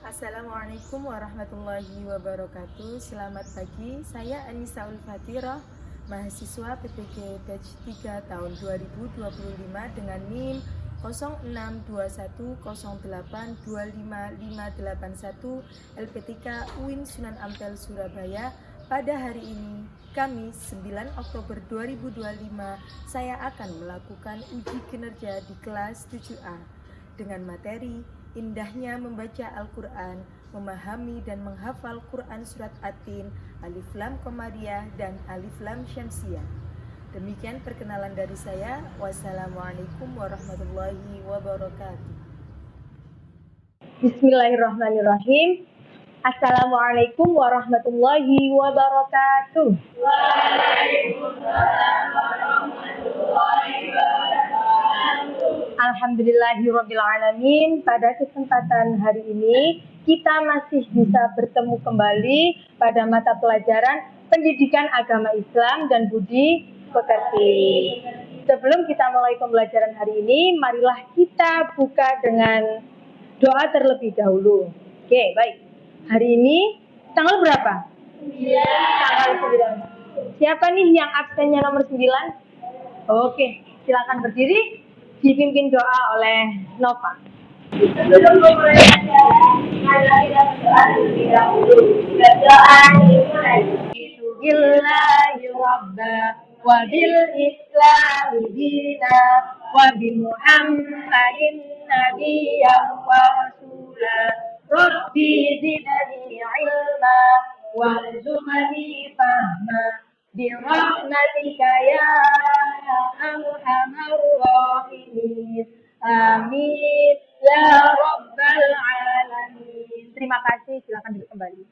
Assalamualaikum warahmatullahi wabarakatuh. Selamat pagi, saya Anissa Ulfatirah, mahasiswa PPG Batch 3 tahun 2025 dengan NIM 062108255581 LP3 UIN Sunan Ampel Surabaya. Pada hari ini, Kamis 9 Oktober 2025, saya akan melakukan uji kinerja di kelas 7A dengan materi indahnya membaca Al-Quran, memahami dan menghafal Quran Surat At-Tin, Alif Lam Qamariyah dan Alif Lam Syamsiyah. Demikian perkenalan dari saya. Wassalamualaikum warahmatullahi wabarakatuh. Bismillahirrahmanirrahim. Assalamualaikum warahmatullahi wabarakatuh. Waalaikumsalam warahmatullahi wabarakatuh. Alhamdulillahirrabbilalamin. Pada kesempatan hari ini kita masih bisa bertemu kembali pada mata pelajaran Pendidikan Agama Islam dan Budi Pekerti. Sebelum kita mulai pembelajaran hari ini, marilah kita buka dengan doa terlebih dahulu. Oke, baik. Hari ini tanggal berapa? 9. Tanggal 9. Siapa nih yang absennya nomor 9? Oke, silakan berdiri. Dipimpin doa oleh Nova. Sebelum memulai acara, mari kita berdoa terlebih dahulu. Berdoa dimulai. Bismillahi Rabba wa bil Islami dina wa bi Muhammadin nabiyyan wa rasula. Rabbi zidni ilma warzuqni fahma bi rahmatika ya arhamar rahimin. Amin ya rabbal alamin. Terima kasih, silakan duduk kembali.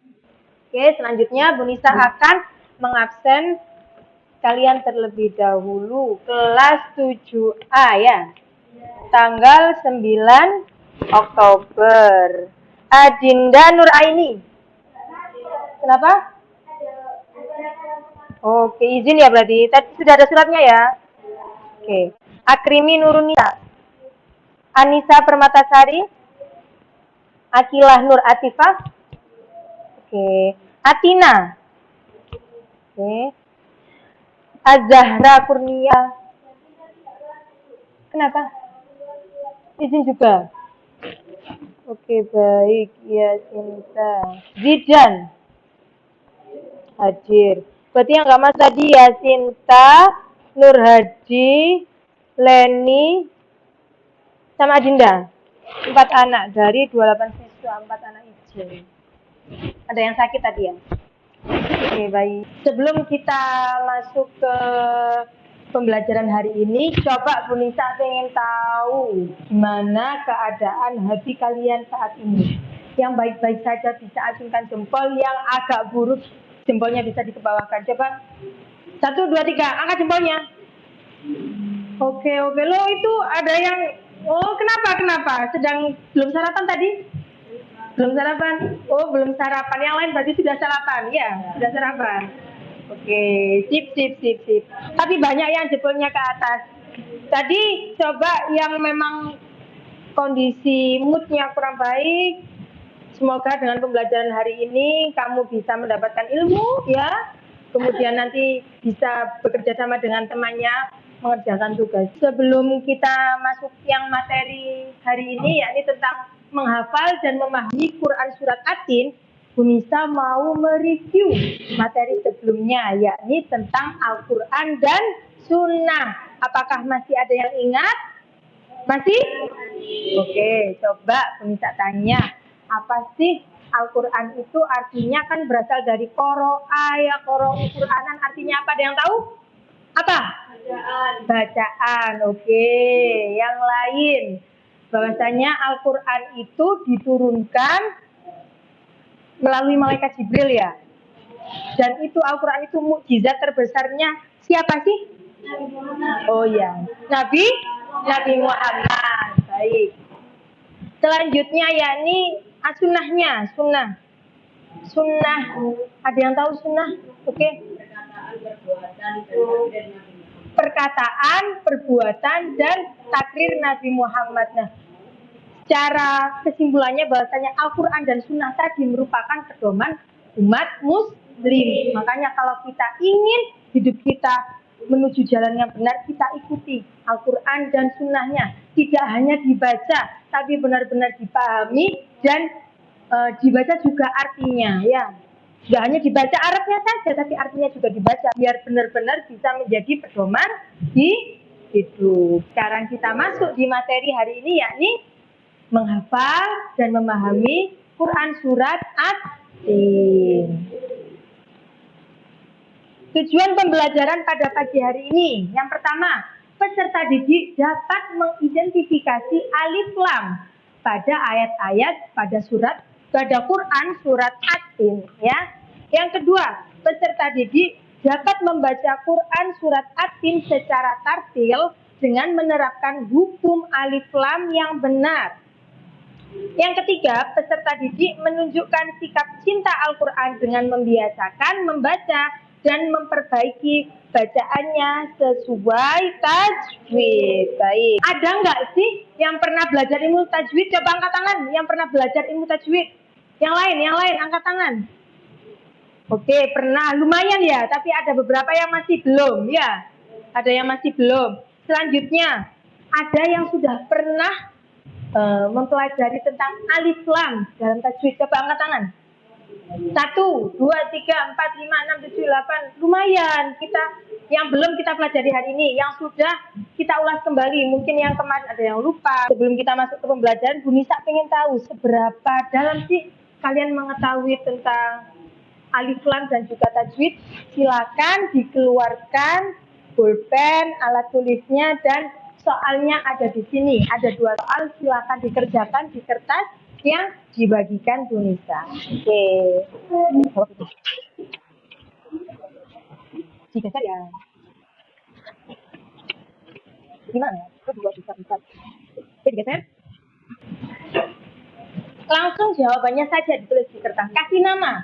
Oke, selanjutnya Bu Nisa akan mengabsen kalian terlebih dahulu kelas 7A ya. Tanggal 9 Oktober. Adinda Nur Aini. Kenapa? Oke, izin ya berarti. Tadi sudah ada suratnya ya. Oke. Akrimi Nurunisa. Anissa Permatasari. Akilah Nur Atifah. Oke. Atina. Oke. Az-Zahra Kurnia. Kenapa? Izin juga. Oke, baik. Ya, Sinta. Zidan. Hadir. Berarti yang nggak mas tadi ya, Sinta, Nur Hadi, Leni, sama Adinda. 4 anak dari 28 siswa, 4 anak izin. Ada yang sakit tadi ya? Oke, baik. Sebelum kita masuk ke pembelajaran hari ini, coba Bu Nisa ingin tahu gimana keadaan hati kalian saat ini. Yang baik-baik saja bisa acungkan jempol, yang agak buruk jempolnya bisa dikebawahkan. Coba 1, 2, 3, angkat jempolnya. Oke, lo itu ada yang, kenapa? Sedang belum sarapan tadi? Belum sarapan? Oh, belum sarapan. Yang lain berarti sudah sarapan. Ya, sudah sarapan. Oke, sip. Tapi banyak yang jempolnya ke atas. Tadi coba yang memang kondisi moodnya kurang baik. Semoga dengan pembelajaran hari ini kamu bisa mendapatkan ilmu ya. Kemudian nanti bisa bekerja sama dengan temannya mengerjakan tugas. Sebelum kita masuk yang materi hari ini, yakni tentang menghafal dan memahami Quran Surat At-Tin, Bu Nisa mau mereview materi sebelumnya, yakni tentang Al-Quran dan Sunnah. Apakah masih ada yang ingat? Masih? Oke, coba Bu Nisa tanya, apa sih Al-Quran itu artinya? Kan berasal dari qoro'a ya, Qur'anan artinya apa? Ada yang tahu? Apa? Bacaan. Oke. Yang lain, bahwasanya Al-Quran itu diturunkan melalui malaikat Jibril ya. Dan itu Al-Quran itu mukjizat terbesarnya siapa sih? Oh ya, Nabi Muhammad. Baik. Selanjutnya yakni sunnahnya, sunnah. Ada yang tahu sunnah? Oke. Perkataan, perbuatan, dan takrir Nabi Muhammad. Nah, Cara kesimpulannya bahwasanya Al-Quran dan Sunnah tadi merupakan pedoman umat Muslim. Makanya kalau kita ingin hidup kita menuju jalan yang benar, kita ikuti Al-Quran dan Sunnahnya. Tidak hanya dibaca, tapi benar-benar dipahami dan dibaca juga artinya, ya. Tidak hanya dibaca Arabnya saja, tapi artinya juga dibaca biar benar-benar bisa menjadi pedoman di hidup. Sekarang kita masuk di materi hari ini, yakni menghafal dan memahami Quran surat At-Tin. Tujuan pembelajaran pada pagi hari ini, yang pertama, peserta didik dapat mengidentifikasi alif lam pada ayat-ayat pada Quran surat At-Tin, ya. Yang kedua, peserta didik dapat membaca Quran surat At-Tin secara tartil dengan menerapkan hukum alif lam yang benar. Yang ketiga, peserta didik menunjukkan sikap cinta Al-Quran dengan membiasakan membaca dan memperbaiki bacaannya sesuai tajwid. Baik. Ada nggak sih yang pernah belajar ilmu tajwid? Coba angkat tangan. Yang pernah belajar ilmu tajwid? Yang lain, angkat tangan. Oke, pernah. Lumayan ya, tapi ada beberapa yang masih belum, ya. Ada yang masih belum. Selanjutnya, ada yang sudah pernah mempelajari tentang alif lam dalam tajwid. Coba angkat tangan. 1, 2, 3, 4, 5, 6, 7, 8. Lumayan. Yang belum kita pelajari hari ini, yang sudah kita ulas kembali. Mungkin yang kemarin ada yang lupa. Sebelum kita masuk ke pembelajaran, Bu Nisa pengen tahu seberapa dalam sih kalian mengetahui tentang alif lam dan juga tajwid. Silakan dikeluarkan pulpen, alat tulisnya, dan soalnya ada di sini. Ada 2 soal, silakan dikerjakan di kertas yang dibagikan Bu Nisa. Oke. Digeser ya. Gimana ya? Itu 2 bisa. Oke, digeser. Langsung jawabannya saja ditulis di kertas. Kasih nama.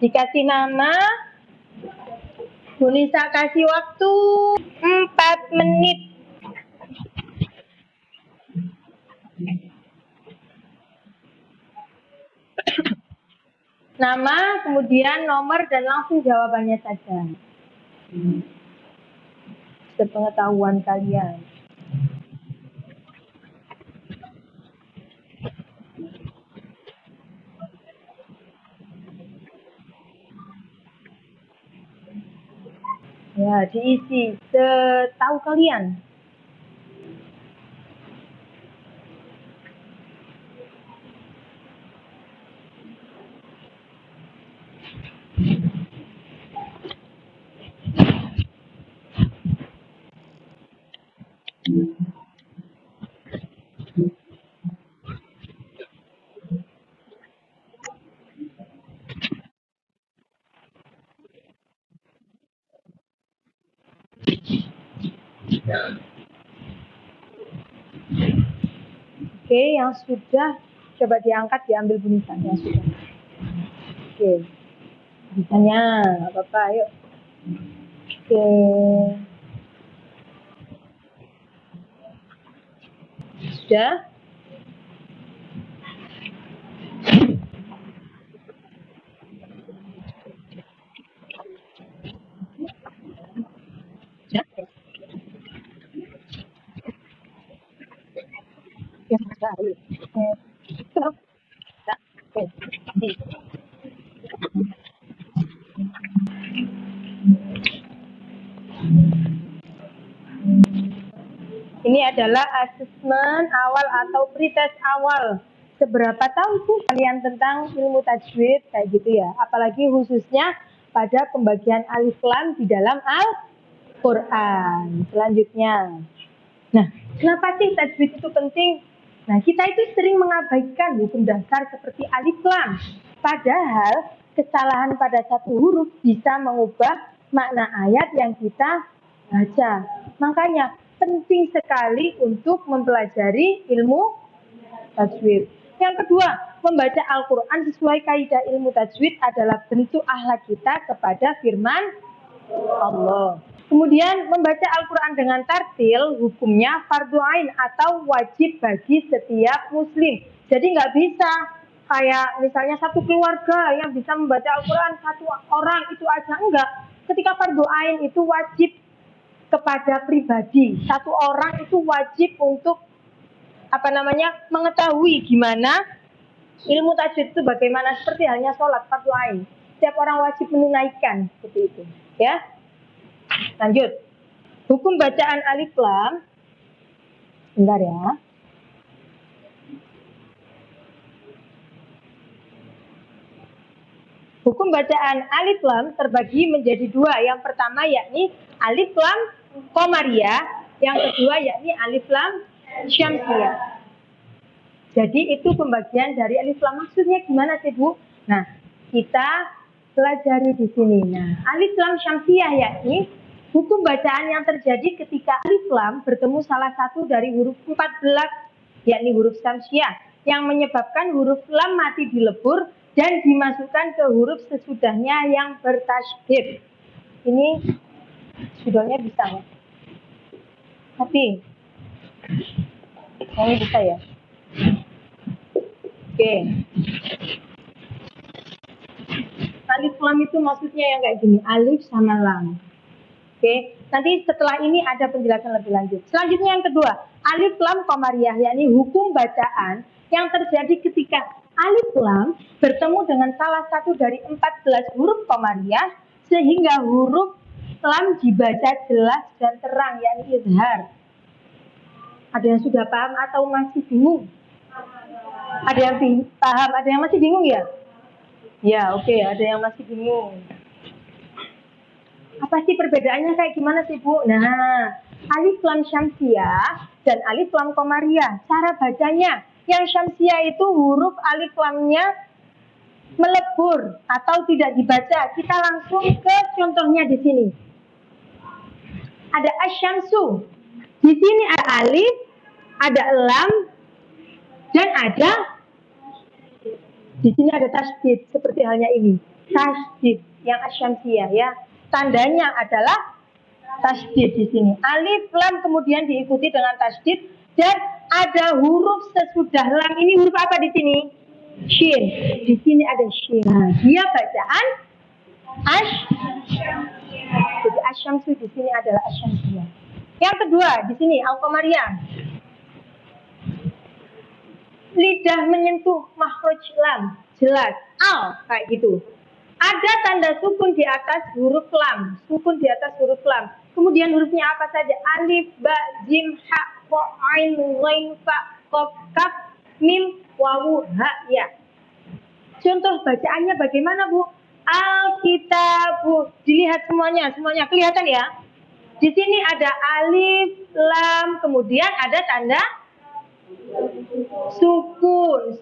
Dikasih nama. Bu Nisa kasih waktu 4 menit. Nama, kemudian nomor, dan langsung jawabannya saja. Sepengetahuan kalian. Ya, diisi setahu kalian. Oke, yang sudah coba diangkat, diambil Bu Nisa yang sudah. Oke, bisanya nggak apa-apa, ayo. Oke. Sudah? Ini adalah asesmen awal atau pretest awal. Seberapa tahu sih kalian tentang ilmu tajwid kayak gitu ya? Apalagi khususnya pada pembagian alif lam di dalam Al-Quran. Selanjutnya. Nah, kenapa sih tajwid itu penting? Nah, kita itu sering mengabaikan hukum dasar seperti alif lam. Padahal kesalahan pada satu huruf bisa mengubah makna ayat yang kita baca. Makanya penting sekali untuk mempelajari ilmu tajwid. Yang kedua, membaca Al-Quran sesuai kaidah ilmu tajwid adalah bentuk akhlak kita kepada firman Allah. Kemudian membaca Al-Quran dengan tartil hukumnya fardu ain atau wajib bagi setiap muslim. Jadi nggak bisa kayak misalnya satu keluarga yang bisa membaca Al-Quran satu orang itu aja, enggak. Ketika fardu ain itu wajib kepada pribadi, satu orang itu wajib untuk mengetahui gimana ilmu tajwid itu bagaimana, seperti halnya sholat fardu ain. Setiap orang wajib menunaikan seperti itu, ya. Lanjut. Hukum bacaan alif lam. Bentar ya. Hukum bacaan alif lam terbagi menjadi dua. Yang pertama yakni alif lam qamariyah, yang kedua yakni alif lam syamsiyah. Jadi itu pembagian dari alif lam. Maksudnya gimana sih, Bu? Nah, kita pelajari di sini. Nah, alif lam syamsiyah yakni hukum bacaan yang terjadi ketika alif lam bertemu salah satu dari huruf 14, yakni huruf syamsiyah, yang menyebabkan huruf lam mati dilebur dan dimasukkan ke huruf sesudahnya yang bertasydid. Ini judulnya bisa ya? Tapi ini bisa ya? Oke. Alif lam itu maksudnya yang kayak gini, alif sama lam. Oke, nanti setelah ini ada penjelasan lebih lanjut. Selanjutnya yang kedua, alif lam qamariyah, yakni hukum bacaan yang terjadi ketika alif lam bertemu dengan salah satu dari 14 huruf qamariyah sehingga huruf lam dibaca jelas dan terang, yakni izhar. Ada yang sudah paham atau masih bingung? Ada yang paham, ada yang masih bingung ya? Ya, oke, ada yang masih bingung. Apa sih perbedaannya kayak gimana sih, Bu? Nah, alif lam syamsiyah dan alif lam qamariyah. Cara bacanya, yang syamsiyah itu huruf alif lamnya melebur atau tidak dibaca. Kita langsung ke contohnya di sini. Ada asyamsu. Di sini ada alif, ada lam, dan ada di sini ada tasydid seperti halnya ini. Tasydid yang asyamsiyah ya. Tandanya adalah tasydid di sini. Alif lam kemudian diikuti dengan tasydid dan ada huruf sesudah lam. Ini huruf apa di sini? Shin. Di sini ada shin. Nah, dia bacaan ash. Jadi asyamsu di sini adalah asyamsiyah. Yang kedua di sini al-qamariyah. Lidah menyentuh makhraj lam, jelas al kayak gitu. Ada tanda sukun di atas huruf lam, sukun di atas huruf lam. Kemudian hurufnya apa saja? Alif, ba, jim, ha, ko, ain, ghain, fa, qaf, kaf, mim, wawu, ha, ya. Contoh bacaannya bagaimana, Bu? Alkitabu. Dilihat semuanya kelihatan ya. Di sini ada alif, lam, kemudian ada tanda sukun.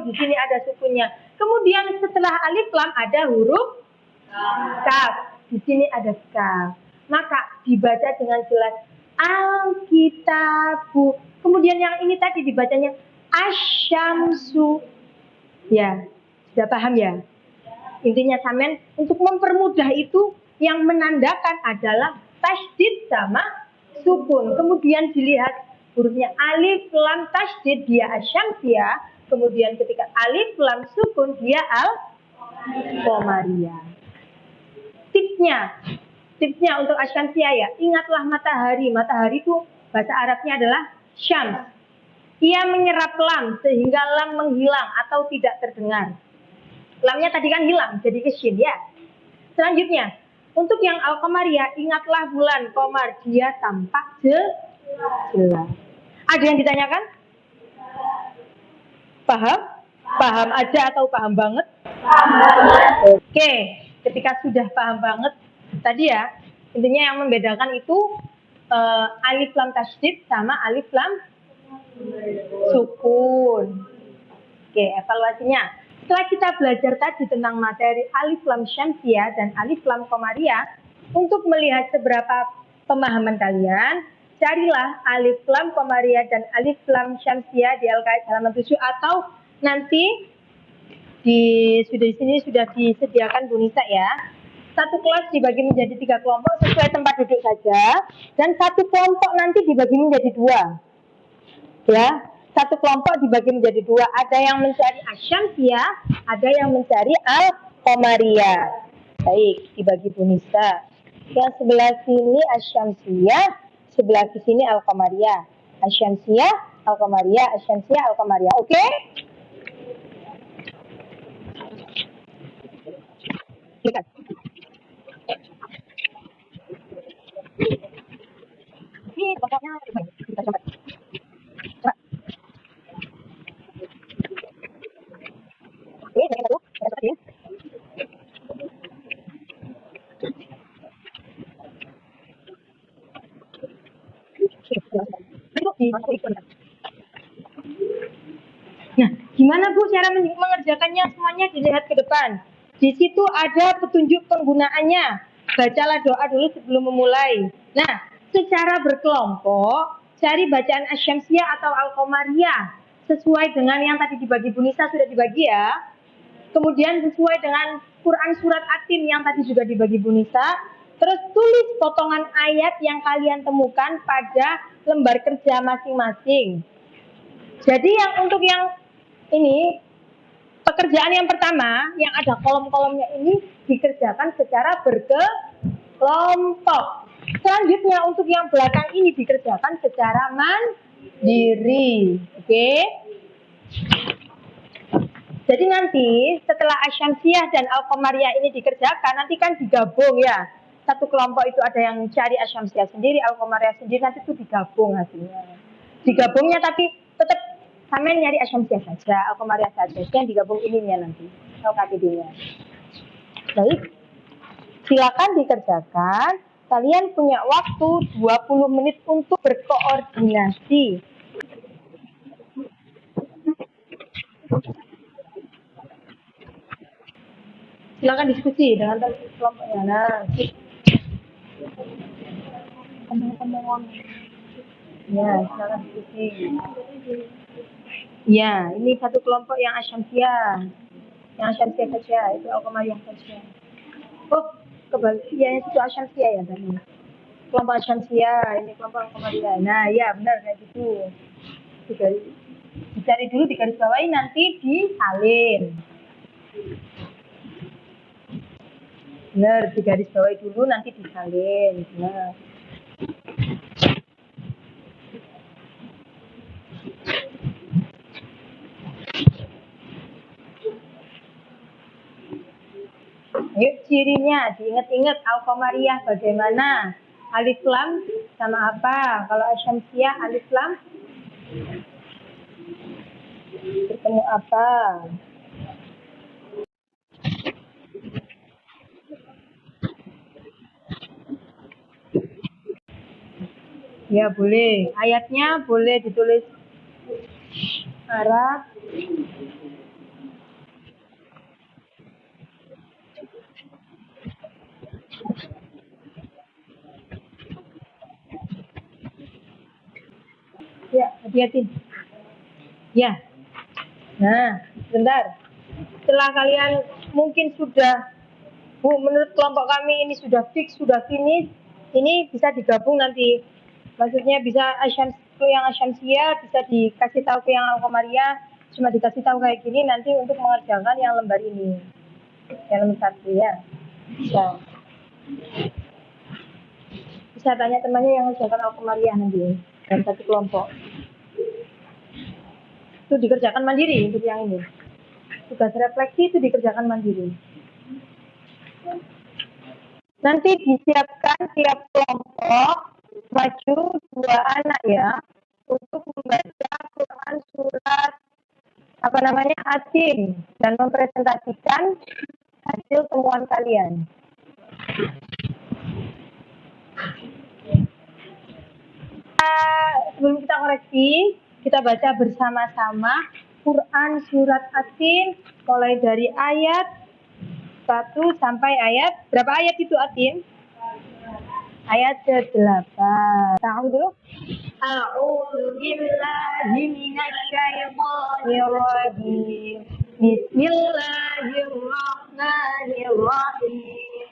Di sini ada sukunnya. Kemudian setelah alif lam ada huruf kaf. Di sini ada kaf. Maka dibaca dengan jelas Alkitabu. Kemudian yang ini tadi dibacanya asyamsu. Ya, sudah paham ya? Intinya samen untuk mempermudah itu yang menandakan adalah tasydid sama sukun. Kemudian dilihat hurufnya alif lam tasydid dia asyamsiyah, kemudian ketika alif lam sukun dia al-qamariyah. Tipsnya untuk asyamsiyah ya, ingatlah matahari. Matahari itu bahasa Arabnya adalah syams. Ia menyerap lam sehingga lam menghilang atau tidak terdengar. Lamnya tadi kan hilang jadi kesyin ya. Selanjutnya, untuk yang al-qamariyah, ingatlah bulan qamar, dia tampak jelas. Ada yang ditanyakan? Paham? Paham aja atau paham banget? Oke, ketika sudah paham banget tadi ya, intinya yang membedakan itu alif lam tasydid sama alif lam sukun. Oke, evaluasinya. Setelah kita belajar tadi tentang materi alif lam syamsiyah dan alif lam qamariyah, untuk melihat seberapa pemahaman kalian, carilah alif lam qamariyah dan alif lam syamsiyah di LKS halaman 7 atau nanti di sini sudah disediakan Bu Nisa ya. Satu kelas dibagi menjadi 3 kelompok sesuai tempat duduk saja, dan satu kelompok nanti dibagi menjadi 2. Ya, satu kelompok dibagi menjadi 2. Ada yang mencari Asyamsiyah, ada yang mencari Al-Qamariyah. Baik, dibagi Bu Nisa. Yang sebelah sini Asyamsiyah, sebelah sini Al-Qamariyah. Asyamsiyah, Al-Qamariyah, Asyamsiyah, Al-Qamariyah. Oke? Lihat. Ini kelompoknya kita coba. Coba. Oke, yang satu, kita coba ya. Nah, gimana Bu cara mengerjakannya semuanya dilihat ke depan. Di situ ada petunjuk penggunaannya. Bacalah doa dulu sebelum memulai. Nah, secara berkelompok, cari bacaan Asyamsiyah atau Al-Qamariyah. Sesuai dengan yang tadi dibagi Bu Nisa sudah dibagi ya. Kemudian sesuai dengan Quran surat Atin yang tadi juga dibagi Bu Nisa. Terus tulis potongan ayat yang kalian temukan pada lembar kerja masing-masing. Jadi untuk yang ini, pekerjaan yang pertama yang ada kolom-kolomnya ini dikerjakan secara berkelompok. Selanjutnya untuk yang belakang ini dikerjakan secara mandiri. Oke? Jadi nanti setelah Asyamsiyah dan Al-Qamariyah ini dikerjakan, nanti kan digabung ya. Satu kelompok itu ada yang cari Asyamsiyah sendiri, Al-Qamariyah sendiri, nanti itu digabung hasilnya. Digabungnya tapi tetap sampai nyari Asyamsiyah saja, Al-Qamariyah saja, yang digabung ininya nanti, LKTD-nya. Baik, silakan dikerjakan. Kalian punya waktu 20 menit untuk berkoordinasi. Silakan diskusi dengan kelompoknya. Nah, ya, silakan diskusi. Ya, ini satu kelompok yang Asyamsiyah. Yang Asyamsiyah saja, itu Al-Qamariyah saja. Oh, kebalik. Ya, itu Asyamsiyah ya tadi. Kelompok Asyamsiyah, ini kelompok Al-Qamariyah. Nah, ya benar kayak gitu. Dicari dulu, digarisbawahi, nanti disalin. Benar, digarisbawahi dulu, nanti disalin. Benar. Yuk cirinya, diingat-ingat Al-Qamariyah bagaimana? Alif lam sama apa? Kalau Asyamsiyah alif lam bertemu apa? Ya boleh. Ayatnya boleh ditulis Arab. Ya, hati-hati. Ya. Nah, sebentar. Setelah kalian mungkin sudah, Bu, menurut kelompok kami ini sudah fix, sudah finish, ini bisa digabung nanti. Maksudnya bisa yang Asyamsiyah bisa dikasih tahu ke yang Al-Qamariyah, cuma dikasih tahu kayak gini nanti untuk mengerjakan yang lembar ini. Yang lembar 1 ya. Bisa tanya temannya yang mengerjakan Al-Qamariyah nanti dalam satu kelompok. Itu dikerjakan mandiri untuk yang ini. Tugas refleksi itu dikerjakan mandiri. Nanti disiapkan tiap kelompok maju 2 anak ya untuk membaca Quran surat Atin dan mempresentasikan hasil temuan kalian. Sebelum kita koreksi, kita baca bersama-sama Quran surat Atin mulai dari ayat 1 sampai ayat berapa ayat itu Atin? Ayat ke-8. Tahu dulu? A'udzu billahi minasyaitonir rajim. Bismillahirrahmanirrahim.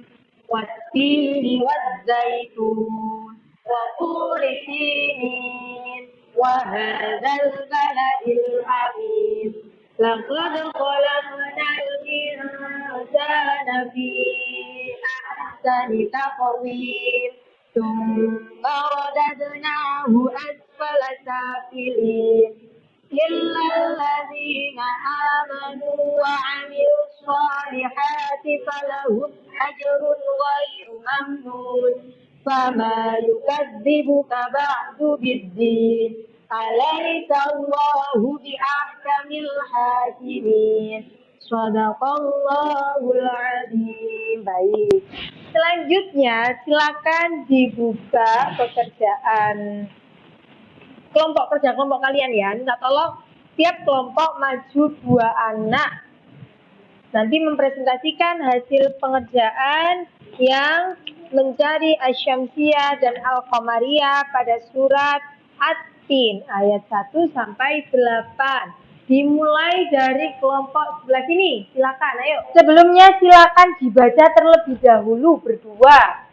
والتين والزيتون وطور سينين وهذا البلد الحميد لقد خلقنا الإنسان في أحسن تقويم ثم رددناه أسفل سافلين إلا الذين آمنوا وعملوا الصالحات فلهم أجر غير ممنون فما يكذبك بعد بالدين أليس الله بأحكم الحاكمين صدق Allahul Azim. Baik. Selanjutnya silakan dibuka pekerjaan kelompok kerja kelompok kalian ya. Minta tolong tiap kelompok maju 2 anak. Nanti mempresentasikan hasil pengerjaan yang mencari Asy-Syamsiyah dan Al-Qamariyah pada surat At-Tin ayat 1 sampai 8. Dimulai dari kelompok sebelah sini. Silakan, ayo. Sebelumnya silakan dibaca terlebih dahulu berdua.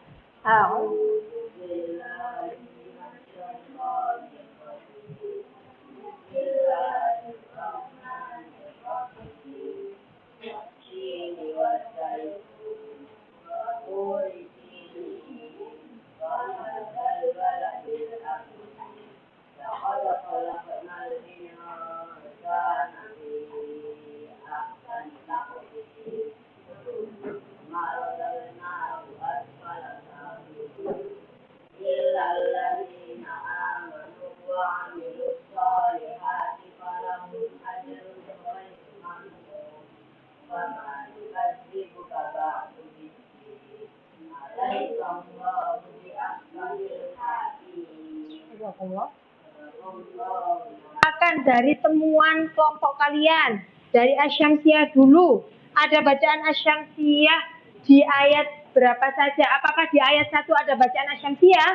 Akan dari temuan kelompok kalian dari Asy-Syamsiyah dulu. Ada bacaan Asy-Syamsiyah di ayat berapa saja? Apakah di ayat 1 ada bacaan Asy-Syamsiyah?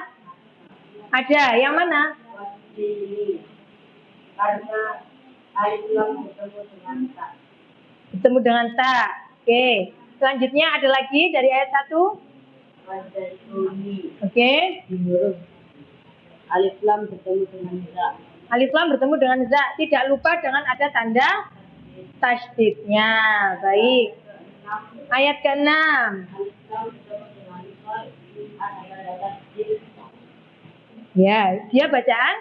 Ada. Yang mana? Karena alif lam bertemu dengan ta. Oke. Selanjutnya ada lagi dari ayat 1. Oke. Alif lam bertemu dengan za. Alif lam bertemu dengan za. Tidak lupa dengan ada tanda tasydidnya. Baik. Ayat ke-6. Ya, dia bacaan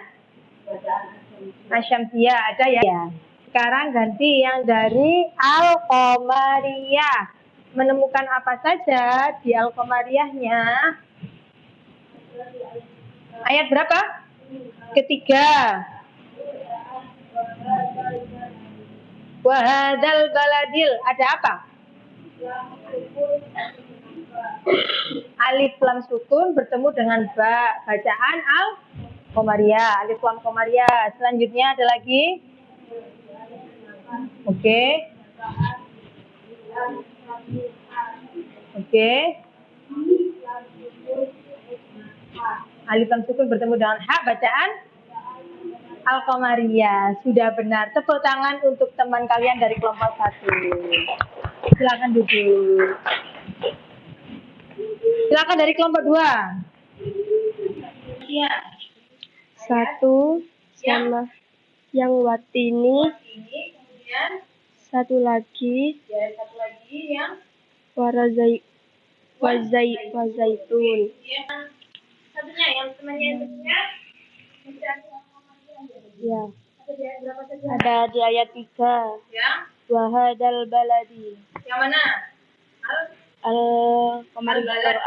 Asy-Syamsiyah ada ya. Sekarang ganti yang dari Al-Qamariyah. Menemukan apa saja di Al-Qamariyahnya? Ayat berapa? Ketiga. Wahadal baladil. Ada apa? Alif lam sukun bertemu dengan ba. Bacaan Al-Qamariyah. Alif lam Qamariyah. Selanjutnya ada lagi? Oke. Oke. Alif lam sukun bertemu dengan ha. Bacaan Al-Qamariyah. Sudah benar. Tepuk tangan untuk teman kalian dari kelompok 1. Silakan duduk. Silakan dari kelompok 2. Ya. 1 sama yang watini. Kemudian satu lagi yang wazaitun. Satunya yang temannya yang ya. Ada di ayat 3. Ya. Wahadal baladi. Yang mana? Al-Qamariyah.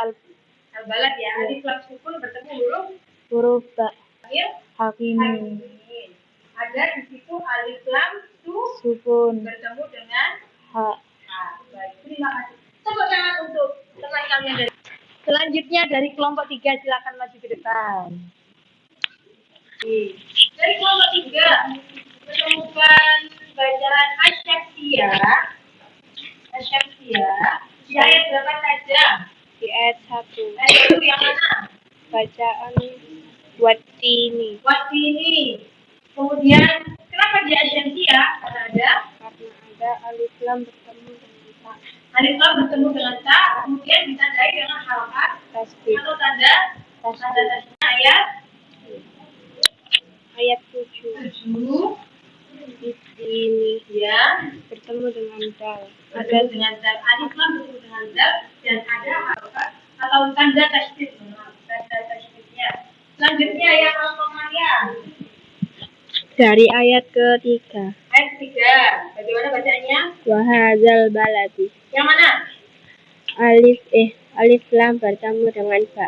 Al-Balad ya. Alif lam sukun bertemu huruf ba. Hakimin. Ada di situ alif lam sukun bertemu dengan ha. Baik. Terima kasih. Tepuk tangan untuk teman kalian dari. Selanjutnya dari kelompok 3 silakan maju ke depan. Dari kelompok 3 menemukan bacaan Asy-Syamsiyah. Di ayat berapa saja? Di ayat 1. Ayat 1 yang mana? Bacaan watini. Kemudian kenapa di Asy-Syamsiyah? Karena ada alif lam bertemu dengan Alif lam bertemu dengan ta, kemudian ditandai dengan harokat tasdid. atau tanda tasdid. Ayat 7. Ini Ya, bertemu dengan dal. bertemu dengan dal. Alif lam bertemu dengan dal dan ada harokat atau tanda tasdid. Tanda tasdidnya. Selanjutnya yang al-qamariya. Dari ayat ketiga. Ayat 3. Bagaimana bacanya? Wahadzal baladi. Yang mana? Alif lam bertemu dengan ba.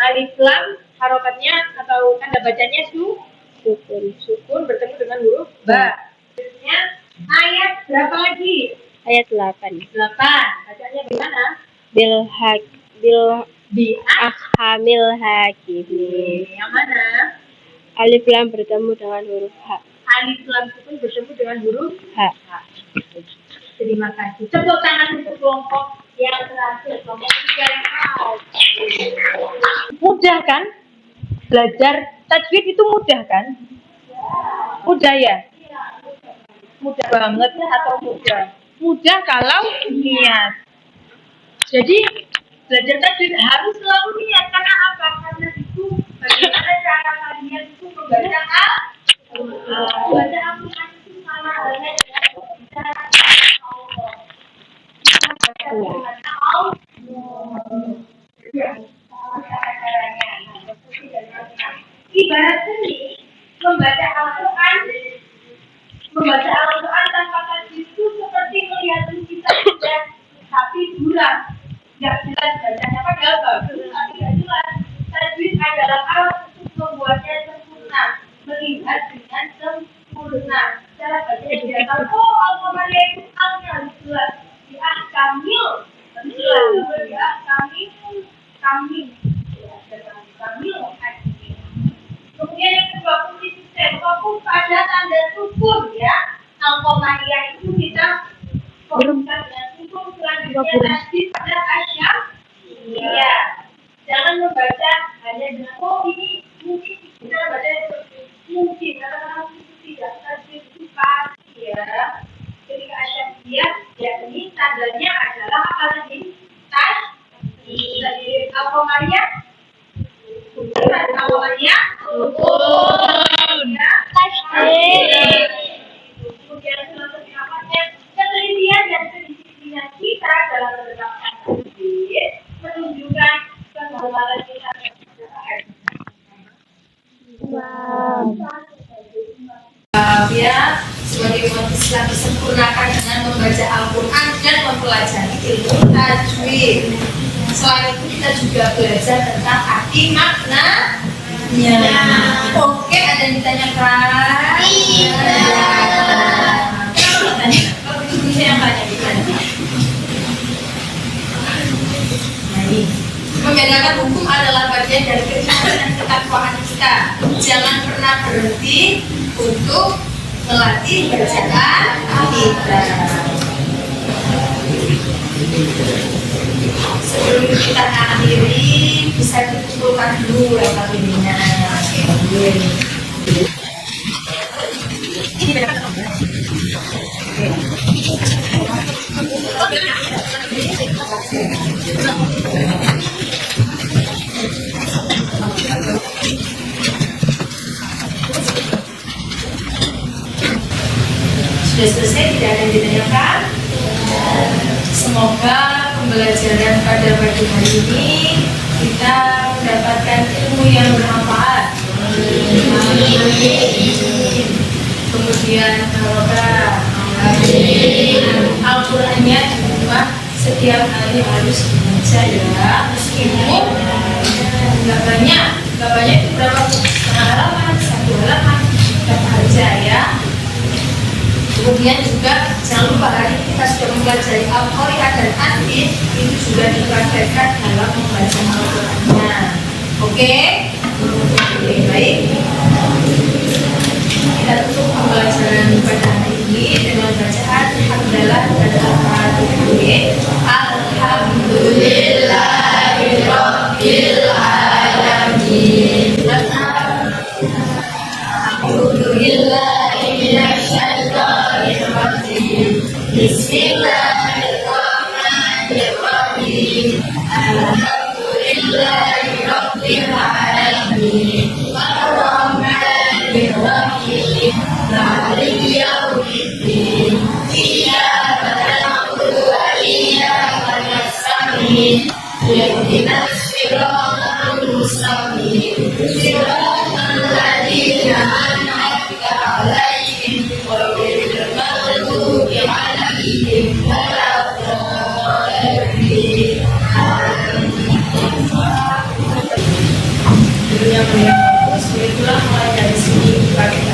Alif lam harokatnya atau tanda bacanya Sukun. sukun bertemu dengan huruf ba. Selanjutnya ayat berapa lagi? Ayat 8. 8. Bacanya bagaimana? Bil Di akhamil hakim. yang mana? Alif lam bertemu dengan huruf ha. Alif lam sukun bertemu dengan huruf Ha. Terima kasih. Tepuk tangan untuk kelompok yang terakhir, kelompok 3 yang out. Mudah kan? Belajar tajwid itu mudah kan? Mudah ya? Mudah banget atau mudah? Mudah kalau niat. Jadi belajar tajwid harus selalu niat. Karena apa? Karena itu bagaimana cara kalian itu membaca Al-Quran itu sama halnya dengan membaca Allah. Ibarat seni membaca Al-Quran tanpa tajwid itu seperti melihat lukisan indah tapi buram, nggak jelas bacanya padahal bagus tapi nggak jelas. Tajwid adalah alat untuk membuatnya sempurna, melihat dengan sempurna. Cara bacanya dia tahu, oh Al-Qamariya itu alnya harus jelas, kamil, kemudian yang kedua kunci sistem fokus pada tanda sukun ya. Al-Qamariya itu kita fokuskan dengan sukun. Selanjutnya tasdid pada asyam. Iya. Jangan membaca hanya dengan ini mungkin kita baca mungkin kata-kata itu tidak tasdid itu pasti ya. Ketika asyam dia yakni tandanya adalah apa tadi? Tasdid. Al-Qamariya kemudian selesai ketelitian dan kedisiplinan kita dalam menerapkan tajwid menunjukkan kehormatan kita. Ya, sebagai umat Islam disempurnakan dengan membaca Al-Quran dan mempelajari ilmu tajwid. Selain itu kita juga belajar tentang arti maknanya. Oke, ada yang ditanyakan? Iya. Kalau itu yang banyak ditanya. Membedakan hukum adalah bagian dari keimanan dan ketakwaan kita. Jangan pernah berhenti untuk melatih bacaan kita. Sebelum kita akhiri, bisa dikumpulkan dulu ya kalinya. Ini beda kan? Sudah selesai, tidak ada yang ditanyakan? Semoga pembelajaran pada pagi hari ini kita mendapatkan ilmu yang bermanfaat. Kemudian semoga Al-Qurannya di rumah setiap hari harus dibaca ya. Meskipun nggak banyak itu berapa? Setengah halaman, 1 halaman, dapat aja ya. Kemudian juga jangan lupa hari ini kita sudah mempelajari Al-Qari'ah dan Anfit, itu juga dipraktekkan dalam membaca Al-Qur'annya. Oke? Baik. Kita tutup pembelajaran pada hari ini dengan bacaan Alhamdulillah dan Al-Fatihah. Alhamdulillahirabbil alamin. Alhamdulillah. Bismillahirrahmanirrahim. Itulah mulai dari sini